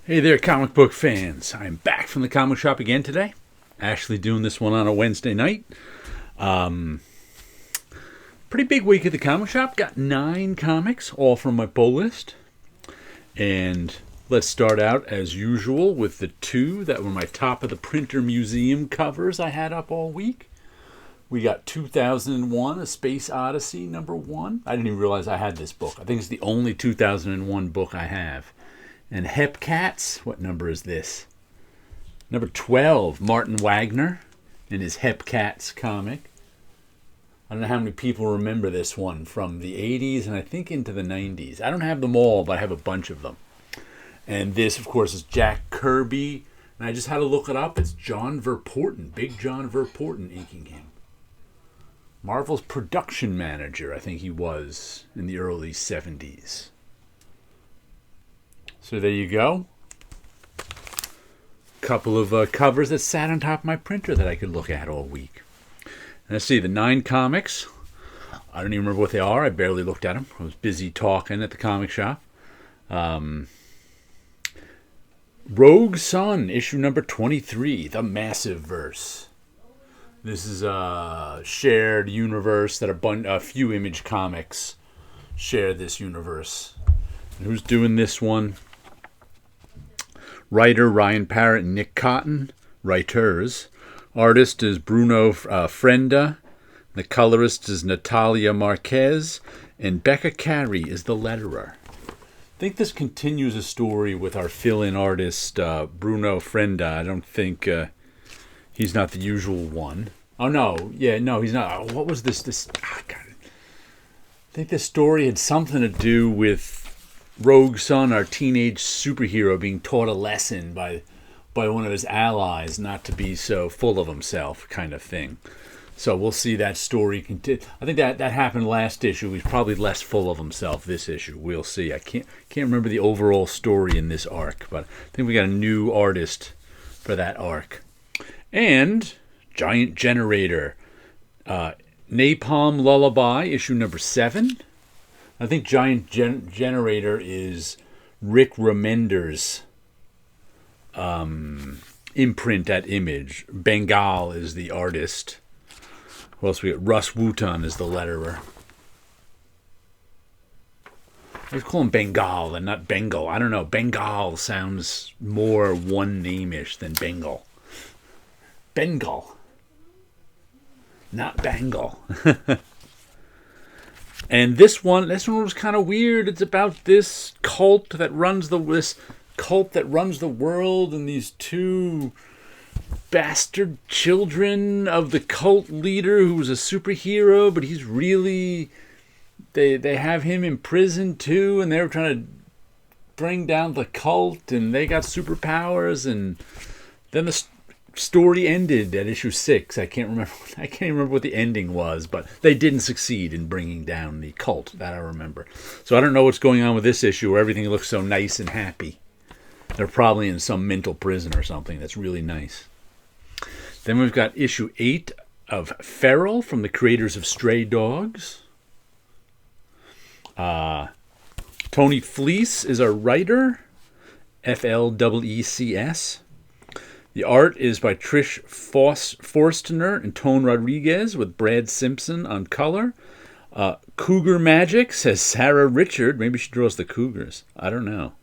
Hey there, comic book fans. I'm back from the comic shop again today. Actually doing this one on a Wednesday night. Pretty big week at the comic shop. Got 9 comics, all from my pull list. And let's start out, as usual, with the 2 that were my top of the printer museum covers I had up all week. We got 2001, A Space Odyssey, number 1. I didn't even realize I had this book. I think it's the only 2001 book I have. And Hepcats, what number is this? Number 12, Martin Wagner in his Hepcats comic. I don't know how many people remember this one from the 80s and I think into the 90s. I don't have them all, but I have a bunch of them. And this, of course, is Jack Kirby. And I just had to look it up. It's John Verpoorten, Big John Verpoorten inking him. Marvel's production manager, I think he was in the early 70s. So there you go. Couple of covers that sat on top of my printer that I could look at all week. And let's see, the 9 comics. I don't even remember what they are. I barely looked at them. I was busy talking at the comic shop. Rogue Sun, issue number 23, The Massive Verse. This is a shared universe that a few Image comics share this universe. And who's doing this one? Writer Ryan Parrott and Nick Cotton. Writers. Artist is Bruno Frenda. The colorist is Natalia Marquez. And Becca Carey is the letterer. I think this continues a story with our fill-in artist, Bruno Frenda. I don't think he's not the usual one. Oh, no. Yeah, no, he's not. What was this? Oh, God. I think this story had something to do with Rogue Sun, our teenage superhero, being taught a lesson by one of his allies not to be so full of himself, kind of thing. So we'll see that story continue. I think that happened last issue. He's probably less full of himself this issue. We'll see. I can't remember the overall story in this arc, but I think we got a new artist for that arc. And Giant Generator, Napalm Lullaby, issue number 7. I think Giant Generator is Rick Remender's imprint at Image. Bengal is the artist. Who else we got? Russ Wooton is the letterer. Let's call him Bengal and not Bengal. I don't know. Bengal sounds more one name-ish than Bengal. Bengal. Not Bengal. And this one was kind of weird. It's about this cult that runs the world, and these 2 bastard children of the cult leader who's a superhero, but he's really they have him in prison too, and they're trying to bring down the cult, and they got superpowers, and then the story ended at issue 6. I can't remember what the ending was, but they didn't succeed in bringing down the cult, that I remember. So I don't know what's going on with this issue where everything looks so nice and happy. They're probably in some mental prison or something that's really nice. Then we've got issue 8 of Feral from the creators of Stray Dogs. Tony Fleece is a writer. Fleecs. The art is by Trish Forstner and Tone Rodriguez with Brad Simpson on color. Cougar Magic, says Sarah Richard. Maybe she draws the Cougars. I don't know.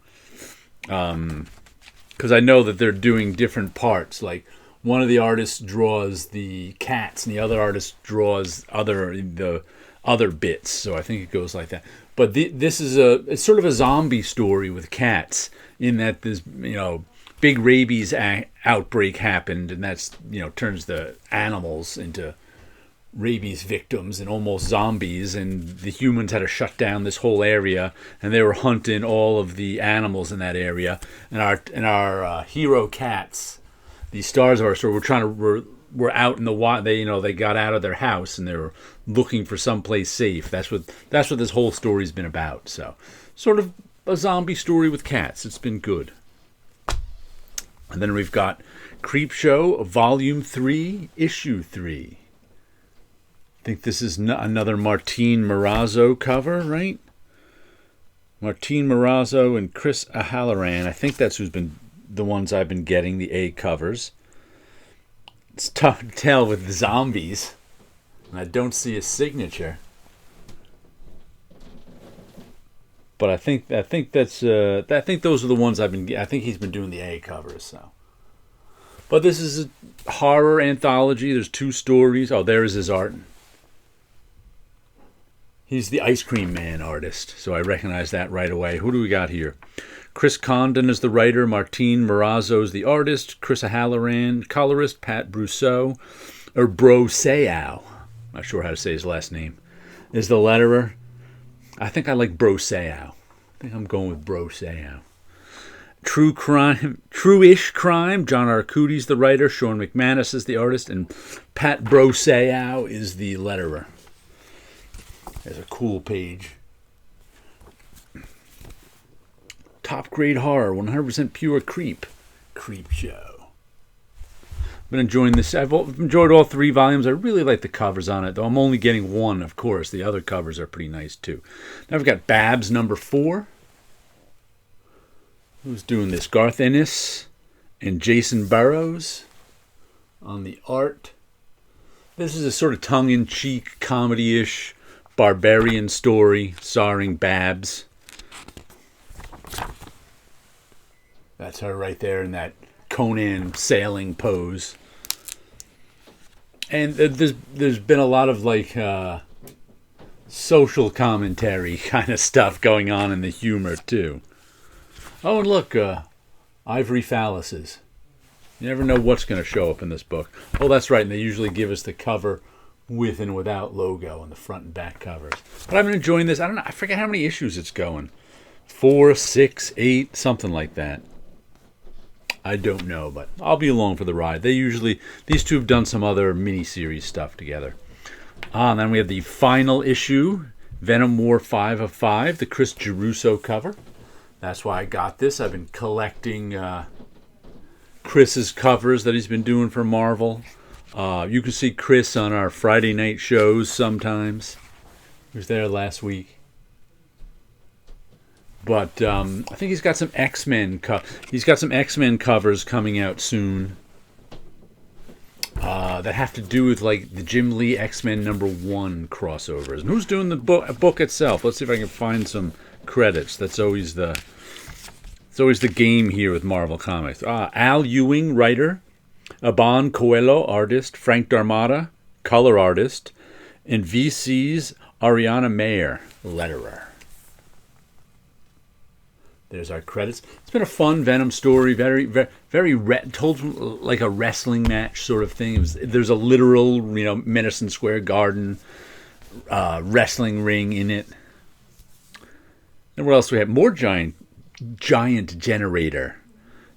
Because I know that they're doing different parts. Like one of the artists draws the cats and the other artist draws the other bits. So I think it goes like that. But this is it's sort of a zombie story with cats in that this, big rabies outbreak happened, and that's turns the animals into rabies victims and almost zombies, and the humans had to shut down this whole area, and they were hunting all of the animals in that area, and our hero cats, the stars of our story, were out in the wild. They got out of their house and they were looking for someplace safe. That's what this whole story's been about. So sort of a zombie story with cats. It's been good. And then we've got Creepshow, Volume 3, Issue 3. I think this is another Martín Morazzo cover, right? Martin Morazzo and Chris O'Halloran. I think that's who's been the ones I've been getting, the A covers. It's tough to tell with the zombies. And I don't see a signature. But I think those are the ones I've been. I think he's been doing the A covers. So, but this is a horror anthology. There's 2 stories. Oh, there is his art. He's the Ice Cream Man artist, so I recognize that right away. Who do we got here? Chris Condon is the writer. Martin Morazzo is the artist. Chris O'Halloran, colorist. Pat Brousseau, or Brousseau, not sure how to say his last name, is the letterer. I think I like Brousseau. I think I'm going with Brousseau. True-ish Crime. John Arcuti's the writer. Sean McManus is the artist, and Pat Brousseau is the letterer. There's a cool page. Top grade horror, 100% pure creep show. I've been enjoying this. I've enjoyed all 3 volumes. I really like the covers on it, though I'm only getting 1, of course. The other covers are pretty nice, too. Now we've got Babs number 4. Who's doing this? Garth Ennis and Jason Burrows on the art. This is a sort of tongue-in-cheek, comedy-ish, barbarian story starring Babs. That's her right there in that Conan sailing pose. And there's been a lot of like social commentary kind of stuff going on in the humor too. Oh, and look, ivory phalluses. You never know what's going to show up in this book. Oh, that's right, and they usually give us the cover with and without logo on the front and back covers. But I've been enjoying this. I don't know. I forget how many issues it's going. 4, 6, 8, something like that. I don't know, but I'll be along for the ride. These 2 have done some other mini-series stuff together. And then we have the final issue, Venom War 5 of 5, the Chris Geruso cover. That's why I got this. I've been collecting Chris's covers that he's been doing for Marvel. You can see Chris on our Friday night shows sometimes. He was there last week. But I think he's got some X-Men. He's got some X-Men covers coming out soon that have to do with like the Jim Lee X-Men #1 crossovers. And who's doing the book itself? Let's see if I can find some credits. It's always the game here with Marvel Comics. Al Ewing, writer. Aban Coelho, artist. Frank Darmada, color artist. And VC's Ariana Mayer, letterer. There's our credits. It's been a fun Venom story, told like a wrestling match sort of thing. There's a literal, Madison Square Garden wrestling ring in it. And what else do we have? More giant generator.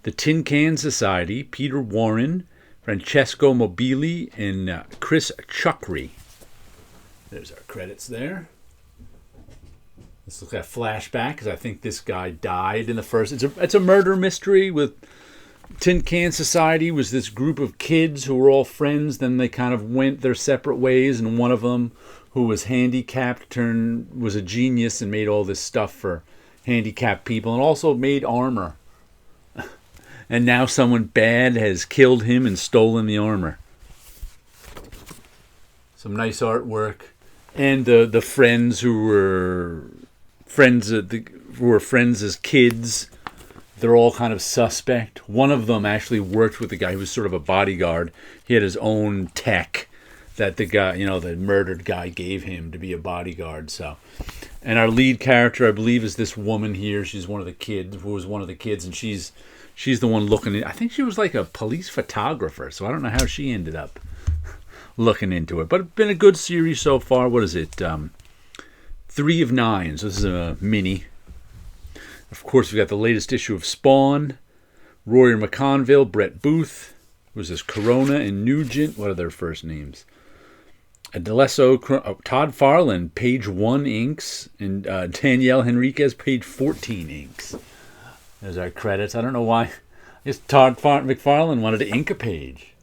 The Tin Can Society, Peter Warren, Francesco Mobili, and Chris Chukri. There's our credits there. This looks like a flashback because I think this guy died in the first. It's a murder mystery with Tin Can Society. Was this group of kids who were all friends. Then they kind of went their separate ways, and one of them, who was handicapped, was a genius and made all this stuff for handicapped people, and also made armor. And now someone bad has killed him and stolen the armor. Some nice artwork, and the friends who were friends as kids, they're all kind of suspect. One of them actually worked with the guy who was sort of a bodyguard. He had his own tech that the guy, the murdered guy gave him to be a bodyguard. So, and our lead character, I believe, is this woman here. She's one of the kids, and she's the one looking. I think she was like a police photographer, so I don't know how she ended up looking into it. But it's been a good series so far. What is it? 3 of 9. So this is a mini. Of course, we've got the latest issue of Spawn. Rory McConville, Brett Booth. Who's this? Corona and Nugent. What are their first names? Adeleso, Todd Farland, page 1 inks. And Danielle Henriquez, page 14 inks. There's our credits. I don't know why. I guess Todd McFarlane wanted to ink a page.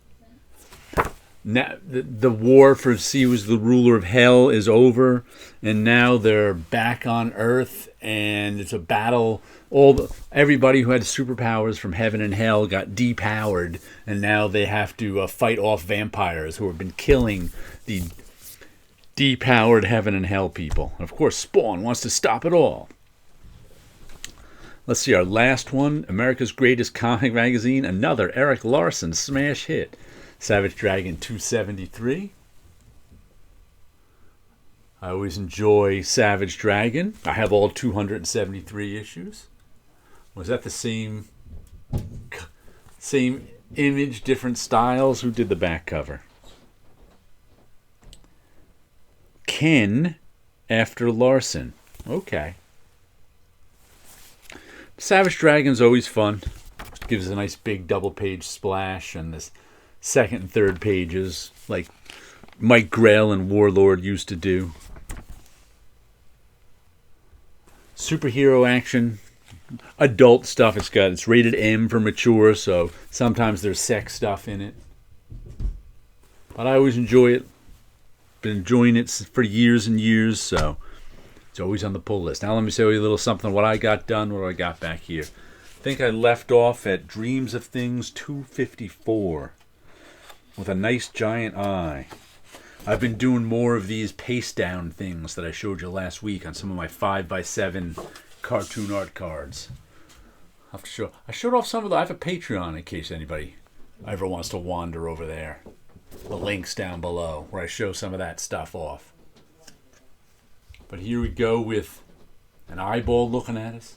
now the war for see who's the ruler of hell is over, and now they're back on Earth, and it's a battle. Everybody who had superpowers from heaven and hell got depowered, and now they have to fight off vampires who have been killing the depowered heaven and hell people. And of course, Spawn wants to stop it all. Let's see our last one. America's Greatest Comic Magazine. Another Erik Larsen smash hit. Savage Dragon 273. I always enjoy Savage Dragon. I have all 273 issues. Was that the same image, different styles? Who did the back cover? Ken after Larsen. Okay. Savage Dragon's always fun. Gives a nice big double page splash, and this second and third pages like Mike Grell and Warlord used to do. Superhero action, adult stuff. It's rated M for mature, so sometimes there's sex stuff in it. But I always enjoy it. Been enjoying it for years and years, so it's always on the pull list. Now let me show you a little something what I got done, what I got back here. I think I left off at Dreams of Things 254 with a nice giant eye. I've been doing more of these paste down things that I showed you last week on some of my 5x7 cartoon art cards. I showed off some of them. I have a Patreon in case anybody ever wants to wander over there. The link's down below where I show some of that stuff off. But here we go with an eyeball looking at us,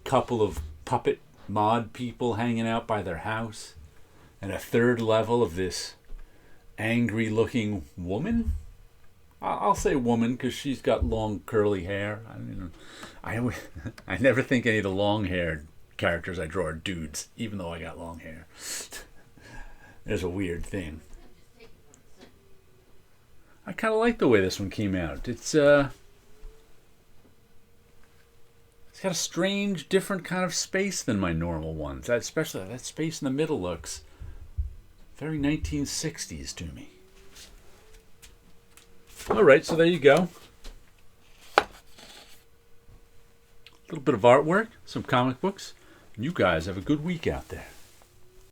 couple of puppet mod people hanging out by their house, and a third level of this angry looking woman. I'll say woman because she's got long curly hair. I never think any of the long haired characters I draw are dudes, even though I got long hair. There's a weird thing. I kind of like the way this one came out. It's got a strange, different kind of space than my normal ones. Especially that space in the middle looks very 1960s to me. All right, so there you go. A little bit of artwork, some comic books. You guys have a good week out there.